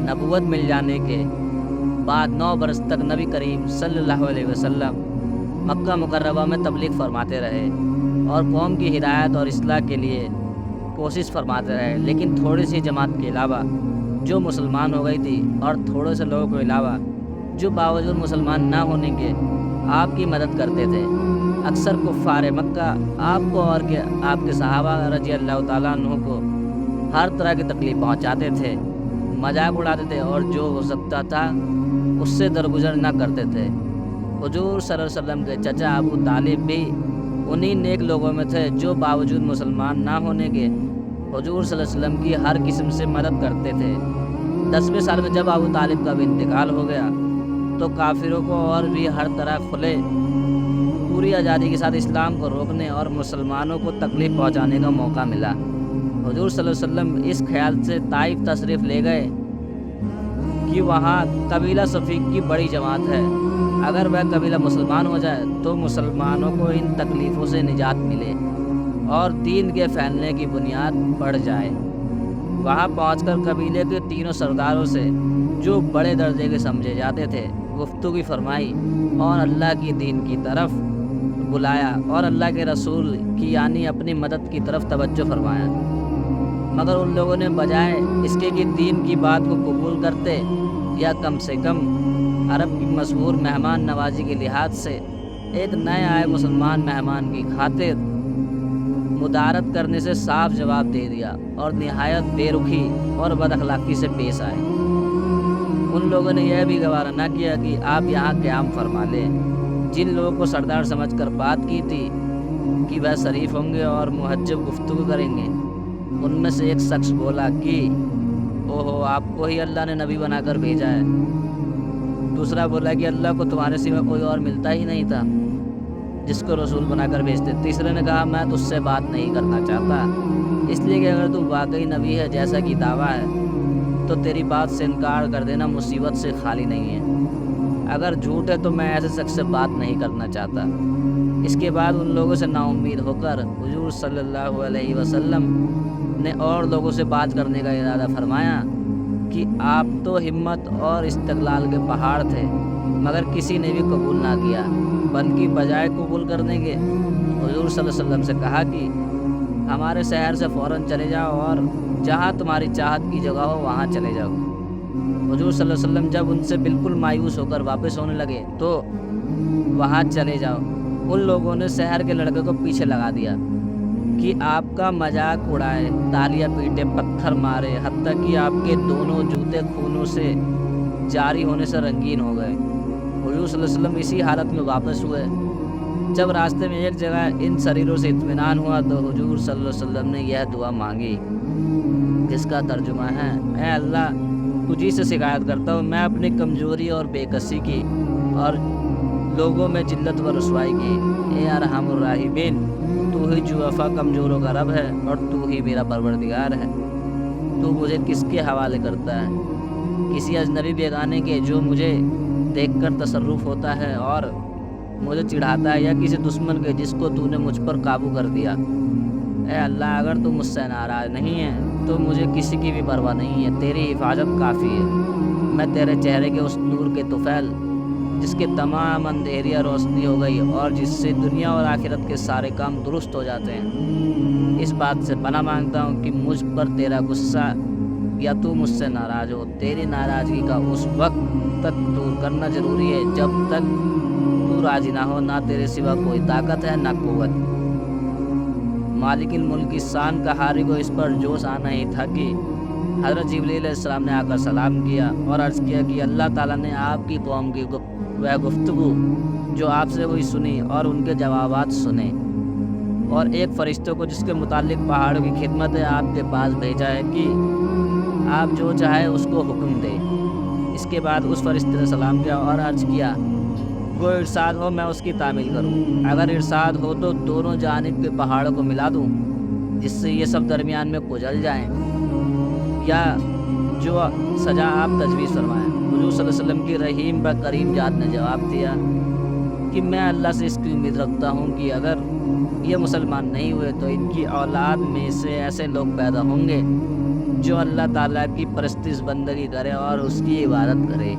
نبوت مل جانے کے بعد 9 برس تک نبی کریم صلی اللہ علیہ وسلم مکہ مکرمہ میں تبلیغ فرماتے رہے اور قوم کی ہدایت اور اصلاح کے لیے کوشش فرماتے رہے، لیکن تھوڑی سی جماعت کے علاوہ جو مسلمان ہو گئی تھی اور تھوڑے سے لوگوں کے علاوہ جو باوجود مسلمان نہ ہونے کے آپ کی مدد کرتے تھے، اکثر کفار مکہ آپ کو اور کہ آپ کے صحابہ رضی اللہ تعالیٰ عنہ کو ہر طرح کی تکلیف پہنچاتے تھے، مذاق اڑاتے تھے اور جو ہو سکتا تھا اس سے درگزر نہ کرتے تھے۔ حضور صلی اللہ علیہ وسلم کے چچا ابو طالب بھی انہی نیک لوگوں میں تھے جو باوجود مسلمان نہ ہونے کے حضور صلی اللہ علیہ وسلم کی ہر قسم سے مدد کرتے تھے۔ 10ویں سال میں جب ابو طالب کا بھی انتقال ہو گیا تو کافروں کو اور بھی ہر طرح کھلے پوری آزادی کے ساتھ اسلام کو روکنے اور مسلمانوں کو تکلیف پہنچانے کا موقع ملا۔ حضور صلی اللہ علیہ وسلم اس خیال سے طائف تشریف لے گئے کہ وہاں قبیلہ صفیق کی بڑی جماعت ہے، اگر وہ قبیلہ مسلمان ہو جائے تو مسلمانوں کو ان تکلیفوں سے نجات ملے اور دین کے پھیلنے کی بنیاد بڑھ جائے۔ وہاں پہنچ کر قبیلے کے تینوں سرداروں سے جو بڑے درجے کے سمجھے جاتے تھے گفتگو فرمائی اور اللہ کی دین کی طرف بلایا اور اللہ کے رسول کی یعنی اپنی مدد کی طرف توجہ فرمایا، مگر ان لوگوں نے بجائے اس کے کہ دین کی بات کو قبول کرتے یا کم سے کم عرب کی مشہور مہمان نوازی کے لحاظ سے ایک نئے آئے مسلمان مہمان کی خاطر مدارت کرنے سے صاف جواب دے دیا اور نہایت بے رخی اور بد اخلاقی سے پیش آئے۔ ان لوگوں نے یہ بھی گوارا نہ کیا کہ آپ یہاں قیام فرما لیں۔ جن لوگوں کو سردار سمجھ کر بات کی تھی کہ وہ شریف ہوں گے اور مہذب گفتگو کریں گے، ان میں سے ایک شخص بولا کہ اوہو، آپ کو ہی اللہ نے نبی بنا کر بھیجا ہے۔ دوسرا بولا کہ اللہ کو تمہارے سوا کوئی اور ملتا ہی نہیں تھا جس کو رسول بنا کر بھیجتے۔ تیسرے نے کہا میں تجھ سے بات نہیں کرنا چاہتا، اس لیے کہ اگر تو واقعی نبی ہے جیسا کہ دعویٰ ہے تو تیری بات سے انکار کر دینا مصیبت سے خالی نہیں ہے، اگر جھوٹ ہے تو میں ایسے شخص سے بات نہیں کرنا چاہتا۔ اس کے بعد ان لوگوں سے نا امید ہو کر حضور صلی اللہ علیہ وسلم نے اور لوگوں سے بات کرنے کا ارادہ فرمایا کہ آپ تو ہمت اور استقلال کے پہاڑ تھے، مگر کسی نے بھی قبول نہ کیا، بلکہ بجائے قبول کرنے کے حضور صلی اللہ علیہ وسلم سے کہا کہ ہمارے شہر سے فوراً چلے جاؤ اور جہاں تمہاری چاہت کی جگہ ہو وہاں چلے جاؤ۔ حضور صلی اللہ علیہ وسلم جب ان سے بالکل مایوس ہو کر واپس ہونے لگے تو وہاں چلے جاؤ، ان لوگوں نے شہر کے لڑکے کو پیچھے لگا دیا کہ آپ کا مذاق اڑائے، تالیاں پیٹے، پتھر مارے، حتیٰ کہ آپ کے دونوں جوتے خونوں سے جاری ہونے سے رنگین ہو گئے۔ حضور صلی اللہ علیہ وسلم اسی حالت میں واپس ہوئے۔ جب راستے میں ایک جگہ ان شریروں سے اطمینان ہوا تو حضور صلی اللہ علیہ وسلم نے یہ دعا مانگی جس کا ترجمہ ہے، اے اللہ، تجھی سے شکایت کرتا ہوں میں اپنی کمزوری اور بے کسی کی اور لوگوں میں ذلت و رسوائی کی۔ اے ارحم الراحمین، تو ہی جو وفا کمزوروں کا رب ہے اور تو ہی میرا پروردگار ہے۔ تو مجھے کس کے حوالے کرتا ہے؟ کسی اجنبی بیگانے کے جو مجھے دیکھ کر تصرف ہوتا ہے اور مجھے چڑھاتا ہے، یا کسی دشمن کے جس کو تو نے مجھ پر قابو کر دیا؟ اے اللہ، اگر تو مجھ سے ناراض نہیں ہے تو مجھے کسی کی بھی پرواہ نہیں ہے، تیری حفاظت کافی ہے۔ میں تیرے چہرے کے اس نور کے طفیل جس کے تمام اندھیریاں روشنی ہو گئی اور جس سے دنیا اور آخرت کے سارے کام درست ہو جاتے ہیں، اس بات سے پناہ مانگتا ہوں کہ مجھ پر تیرا غصہ یا تو مجھ سے ناراض ہو۔ تیری ناراضگی کا اس وقت تک دور کرنا ضروری ہے جب تک تو راضی نہ ہو، نہ تیرے سوا کوئی طاقت ہے نہ قوت۔ مالک الملک کی شان کا حاری کو اس پر جوش آنا ہی تھا کہ حضرت جبریل علیہ السلام نے آ کر سلام کیا اور عرض کیا کہ اللہ تعالیٰ نے آپ کی قوم کی وہ گفتگو جو آپ سے ہوئی سنی اور ان کے جوابات سنے، اور ایک فرشتوں کو جس کے متعلق پہاڑوں کی خدمت ہے آپ کے پاس بھیجا ہے کہ آپ جو چاہے اس کو حکم دے۔ اس کے بعد اس فرشتے نے سلام کیا اور عرض کیا کوئی ارشاد ہو میں اس کی تعمیل کروں، اگر ارشاد ہو تو دونوں جانب کے پہاڑوں کو ملا دوں جس سے یہ سب درمیان میں کچل جائیں، یا جو سزا آپ تجویز فرمائیں۔ حضور صلی اللہ علیہ وسلم کی رحیم و کریم ذات نے جواب دیا کہ میں اللہ سے اس کی امید رکھتا ہوں کہ اگر یہ مسلمان نہیں ہوئے تو ان کی اولاد میں سے ایسے لوگ پیدا ہوں گے جو اللہ تعالیٰ کی پرستش بندگی کرے اور اس کی عبادت کرے۔